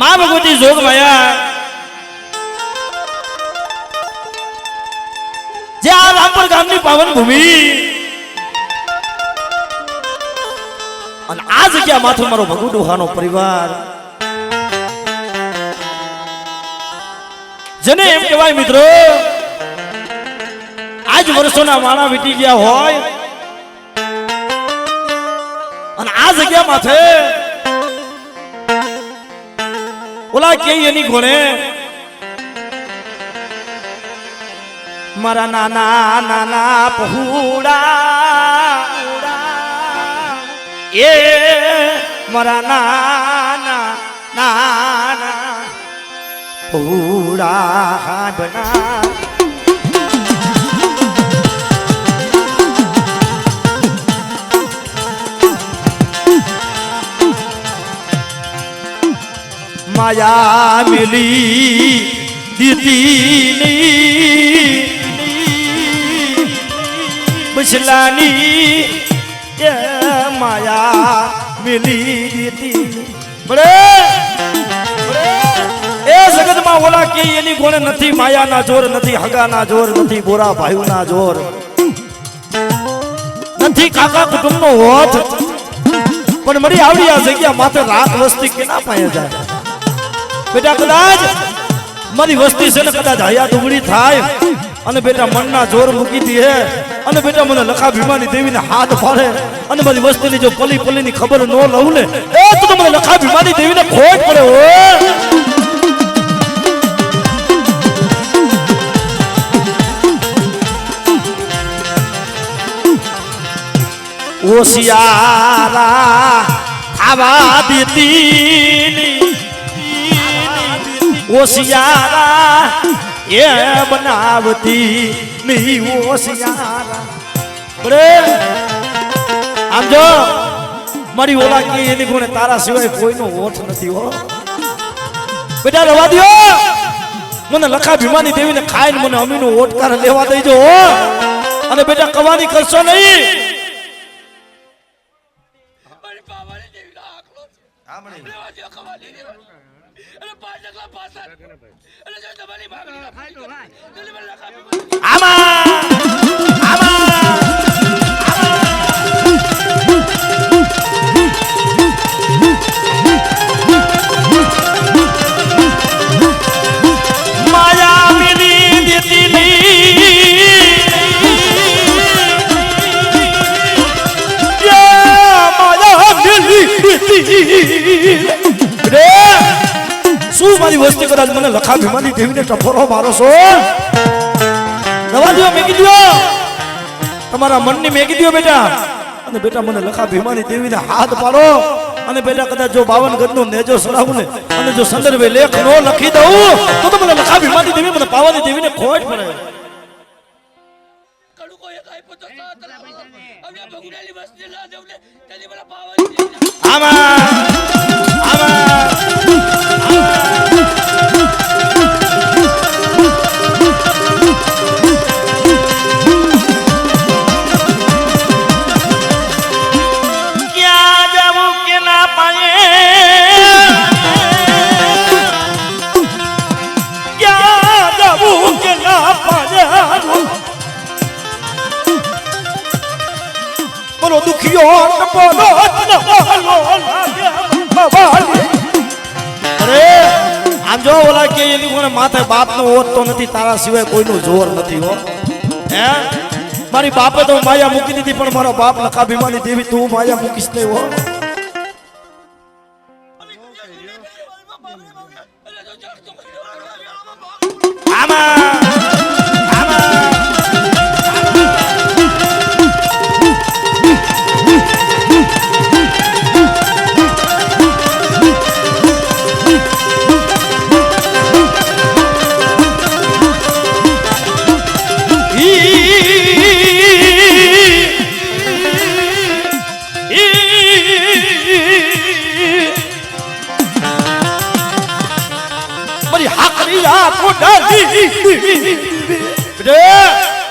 માં ભગવતી જોગ માયા જે આ રામપર ગામની પાવન ભૂમિ અને આ જગ્યા માથે મારો ભગુ ડોહાનો પરિવાર જેને એમ કહેવાય મિત્રો આજ વર્ષોના વાણા વીતી ગયા હોય અને આ જગ્યા માથે ઓલા કે એની ઘોડે મારા નાના નાના પહુડા એ મારા નાના નાના પહુડા બના માયા મિલી દીદી બસલાની એ માયા મિલી દીદી બરે એ જગતમાં ઓલા કે એની કોણે નથી માયાના જોર નથી હગાના જોર નથી બોરા ભાઈઓના જોર નથી કાકા કુટુંબનો હોત પણ મરી આવડી આ જગ્યા માથે રાત વસ્તી કેના પાયા જાય બેટા કદાચ મારી વસ્તી છે ને કદાચ હયા દુબળી થાય અને બેટા મનના જોર મૂકી દે અને બેટા મને લખા ભીમાની દેવીને હાથ ફાડે અને મારી વસ્તીની જો પલી પલીની ખબર ન લઉં ને એ તો મને લખા ભીમાની દેવીને ખોટ પડે ઓ સિયારા ખાવા દીતી ઓશિયારા એ બનાવતી નહીં ઓશિયારા બરે આમ જો મારી ઓલા કે એની ગુણે તારા સિવાય કોઈનો હોઠ નથી હો બેટા રવા દ્યો મને લખા ભીમાની દેવીને ખાઈને મને અમીનો ઓટકાર લેવા દેજો હો અને બેટા કવાની કરશો નહીં માયા મિલી શું મારી વસ્તી કદાચ મને લખા ભીમાની દેવીને ટફોરો મારો છો દવા દો મેકી દો તમારા મનની મેકી દો બેટા અને બેટા મને લખા ભીમાની દેવીને હાથ પાડો અને બેટા કદાચ જો 52 ગજનો નેજો સડાવું ને અને જો સંદર્ભે લેખ નો લખી દઉં તો મને લખા ભીમાની દેવી મને પાવાની દેવીને ખોટ પડે કડુકો એક આપ્યો તો હવે ભગુડાલી વસ્તી લા દેવને તેની મને પાવાની આમાં આમ જો ઓલા કે એની કોને માથે બાપનો ઓત તો નથી તારા સિવાય કોઈનું જોર નથી હો હે મારી બાપે તો માયા મૂકી દીધી પણ મારો બાપ લખા ભીમાની દેવી તું માયા મૂકીશ નહીં હો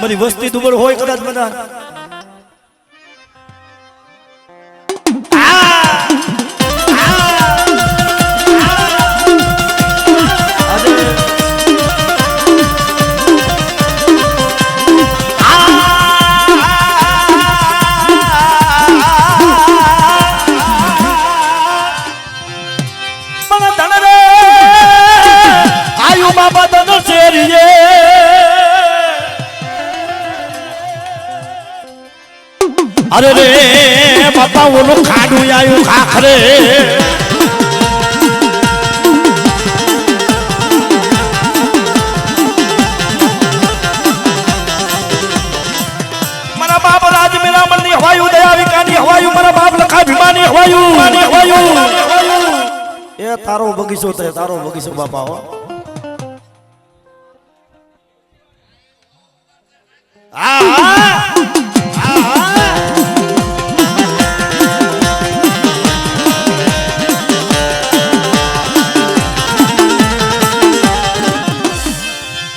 મારી વસ્તી દુબળ હોય કદાચ બધા માં ઓલું ખાડું આવ્યું ખાખરે મારા બાપ રાજ મેરા મનની હવાયું દયા વિકાની હવાયું મારા બાપ લખા ભીમાની હવાયું એ તારો બગીચો તે તારો બગીચો બાપા હો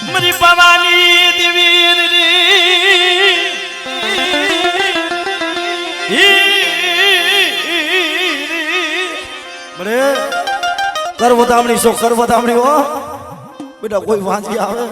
મરી ભવાની દેવી બરે કરવતામણી સો કરવતામણી હો બેટા કોઈ વાંચી આવે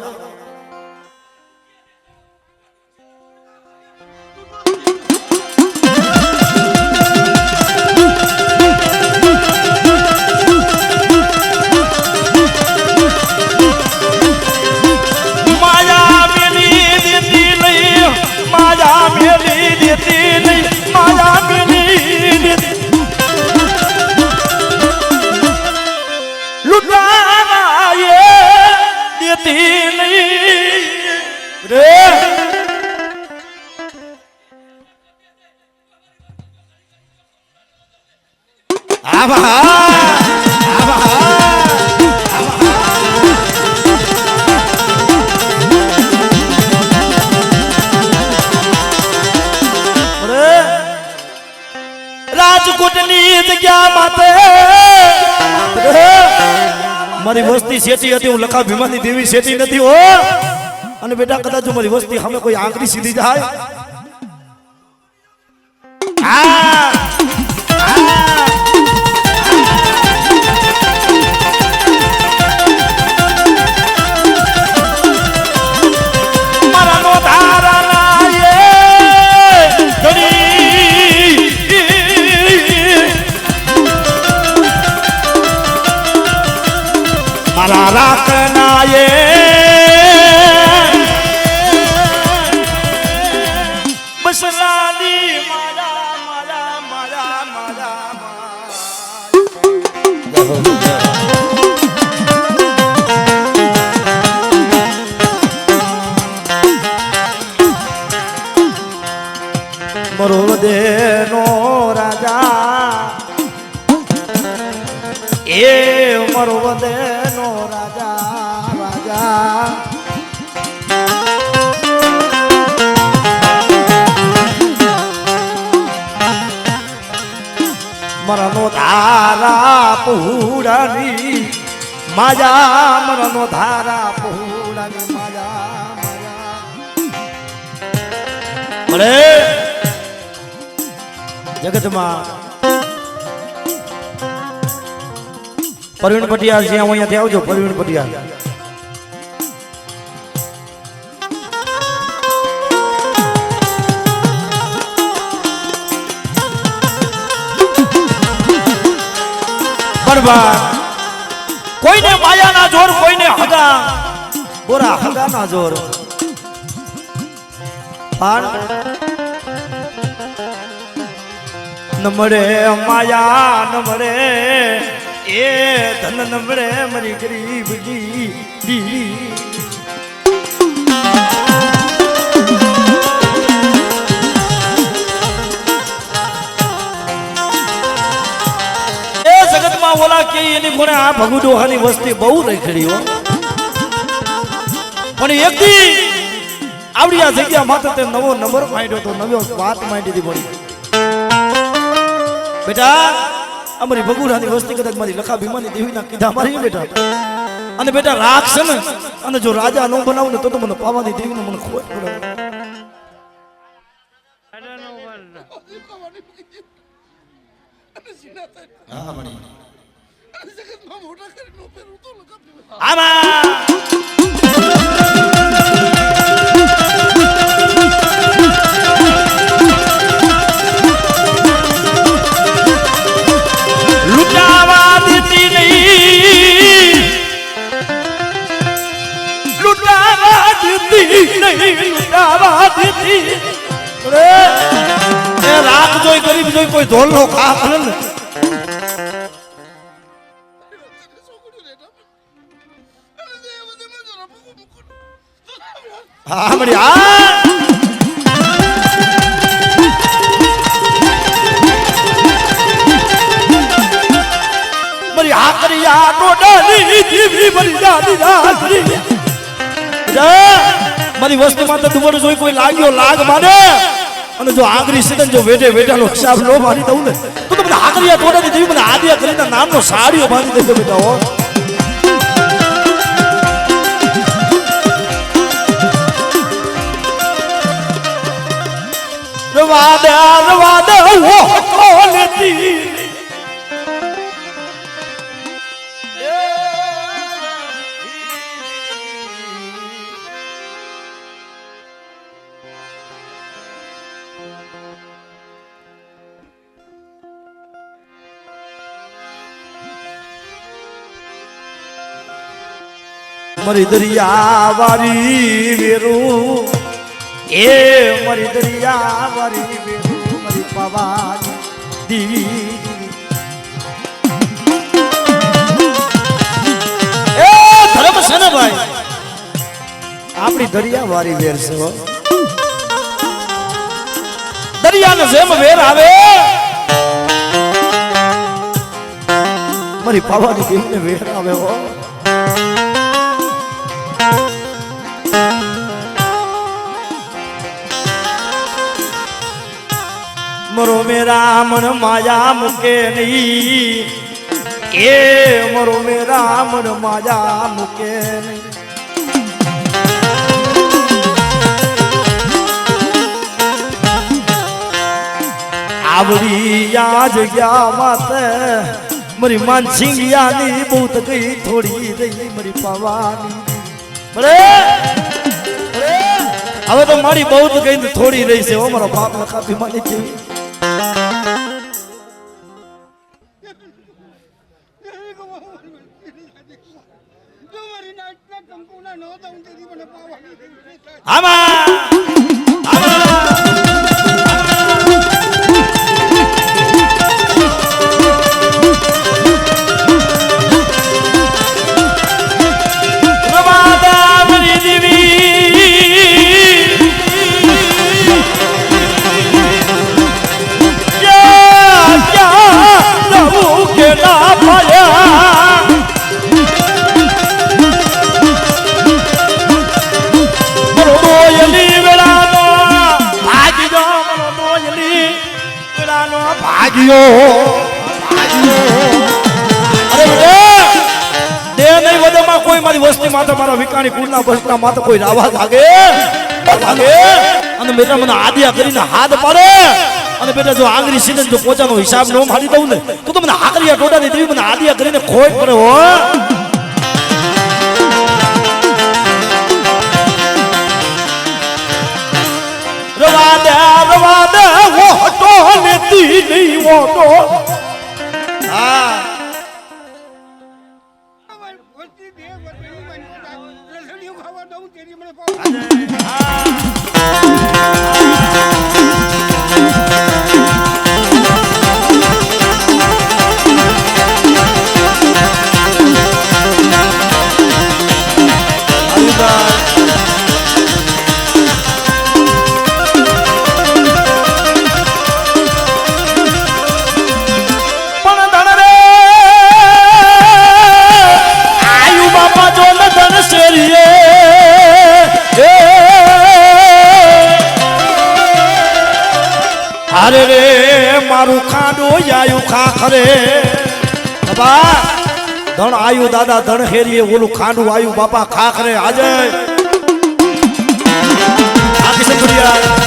રાજકોટની જગ્યા માતે મારી વસ્તી શેઠી હતી હું લખા ભીમાની દેવી શેઠી નથી હો અને બેટા કદાચ મારી વસ્તી સામે કોઈ આંગળી સીધી જાય મારા રાખનાએ બસલાની મારા મારા મારા મારા મરો દેનો રાજા એ મરો દેનો રાજા રાજા મરનો ધારા પૂરાની માજા મરનો ધારા પૂરાની માજા મળે જગતમાં પરવીણ પટિયાર છે અહીંયાથી આવજો પરવીણ પટિયાર બરબાદ કોઈને માયાના જોર કોઈને હગા બોરા હગાના જોર પણ ન મળે માયા ન મળે એ ધન ન મળે મારી ગરીબની દી જગતમાં ઓલા કે એની કોને આ ભગુ ડોહાની વસ્તી બહુ રખડી હો પણ એક દી આવડી આ જગ્યા માત્ર તે નવો નંબર માંડ્યો તો નવો વાત માંડી હતી પડી બેટા અમારી ભગુડાની વસ્તી કદાચ મારી લખા ભીમાની દેવીના કીધા મારી બેટા અને બેટા રાખશે ને અને જો રાજા નો બનાવું ને તો મને પાવાની દેવીને મને ખોટ પડે હા મણી જગતમાં મોટા કરીને પેરું તો લખા આમાં લૂંટાવા દીધી નહીં લૂંટાવા દીધી નહીં લૂંટાવા દીધી આંખ જોઈ ગરીબ જોઈ કોઈ ધોલનો ખા કરે ને હા મળી આ મરી આકરિયા ટોડાની જીવી મરી જાની જાની મારી વસ્તુમાં તો દુબળ જોઈ કોઈ લાગ્યો લાગ માને અને જો આંગળી સીધન જો વેઢે વેઢાનો હિસાબ નો મારી દઉં ને તો મને આકરિયા ટોડાની દેવી મને આદિયા કરીને નામનો સાડીઓ બાંધી દેજો બેટા હો રવાદા હો કોલેતી મરી દરિયા વારી વેરું એ મરી દરિયા વારી વેરું મરી પવાની દીવી એ ધર્મ છે ને ભાઈ આપણી દરિયા વારી વેર છે દરિયાને જેમ વેર આવે મરી પવાની દીવીને વેર આવે હો મરો મેરા મન માયા મુકે નહીં એ મરો મેરા મન માયા મુકે નહીં આવડી આ જગ્યા માતે મરી માનસિંગિયાની બહુત ગઈ થોડી રહી મરી પાવાની બરે હવે તો મારી બહુત ગઈ થોડી રહી છે ઓ મારો બાપ લખા ભીમાની જેવી કોઈ મારી વસ્તી માતા મારા વિકાણી કુળના બસના માતા કોઈ રાવા જાગે અને બેટા મને આદિયા કરીને હાથ પાડે અને બેટા જો આંગળી સીધન જો પોચાનો હિસાબ ન મારી દઉં ને તો મને આકરિયા ટોડાની દેવી મને આદિયા કરીને ખોટ પડે હો રવાદે વો હટો લેતી નહીં વો તો હા અરે રે મારું ખાડો આયુ ખાખરે બાબા ધણ આયુ દાદા ધણ હેરીએ ઓલું ખાંડું આયુ બાપા ખાખરે આજે આખી સંગુડિયા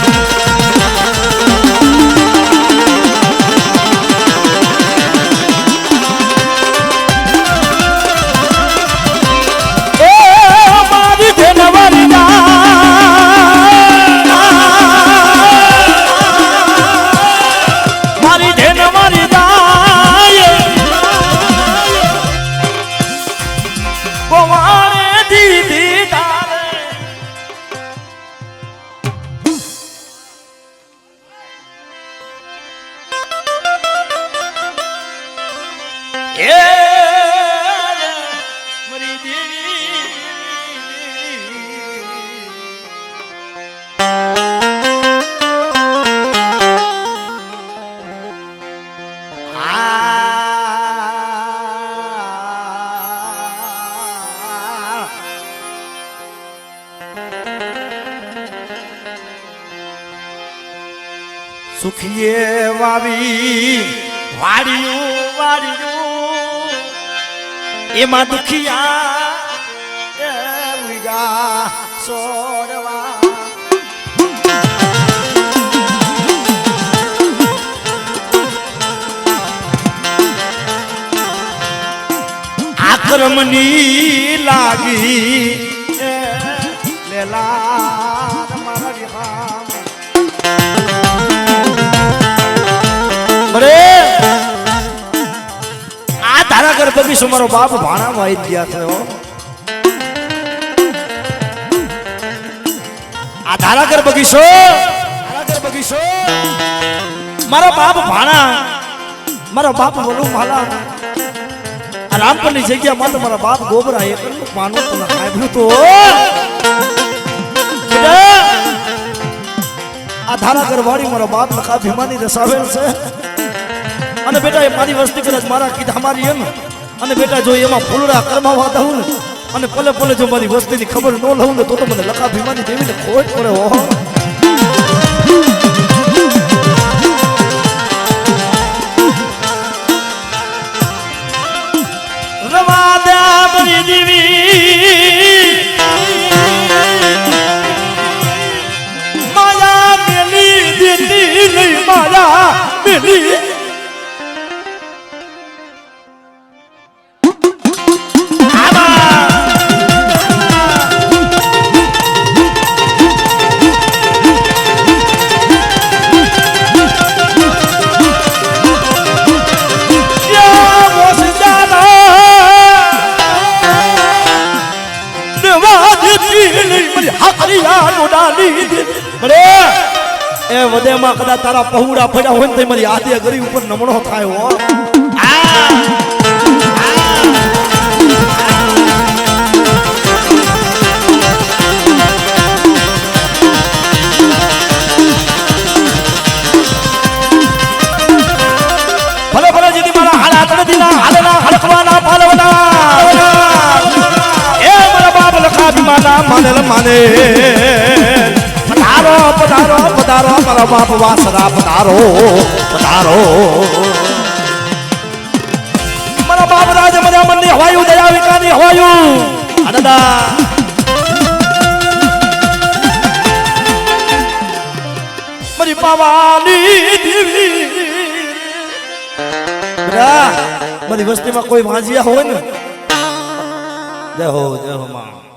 એ મારી દેવી સુખીએ વાવી વાડિયું વાડિયું એમાં દુખિયા વિગા સોડવા આક્રમની લાગી લેલા મારા વિહા આ ધારાગર બગીચો મારો બાપ ભાણામાં આવી ગયા થયો આ ધારાગર બગીચો મારો બાપ ભાણા મારો બાપ બોલું માલા આ રામપરની જગ્યામાં તો મારા બાપ ગોબરા એકલું માનો તમે સાંભળ્યું તો આ ધારાગર વાડી મારા બાપ લખા ભીમાની દસાવેલ છે અને બેટા એ મારી વસ્તી કદાચ મારા કીધા મારી એમ અને બેટા જો એમાં ફૂલડા કરમાવા દઉં ને અને પલે પલે જો મારી વસ્તીની ખબર ન લઉં ને તો મને લખા ભીમાની દેવીને ખોટ પડે હો રવા દે મારી દેવી માયા મેલી દીધી નહીં માયા મેલી એ વદેમાં કદાચ તારા પહુડા પડ્યા હોય ને મારી આદે ગરી ઉપર નમણો થાય હો ભલે ભલે જીતી મારા હાડા તળદીના હાડના હડકવાના પાલવના એ મારા બાપ લખા ભીમાના માનેલ માને પધારો પધારો પધારો મારા બાપ વાસરા પધારો પધારો મારા બાપ રાજ મજા મનની હવાયું દયા વિકાની હવાયું દાદા મારી પાવાની દેવી મારી વસ્તીમાં કોઈ ભાંજિયા હોય ને જય હો માં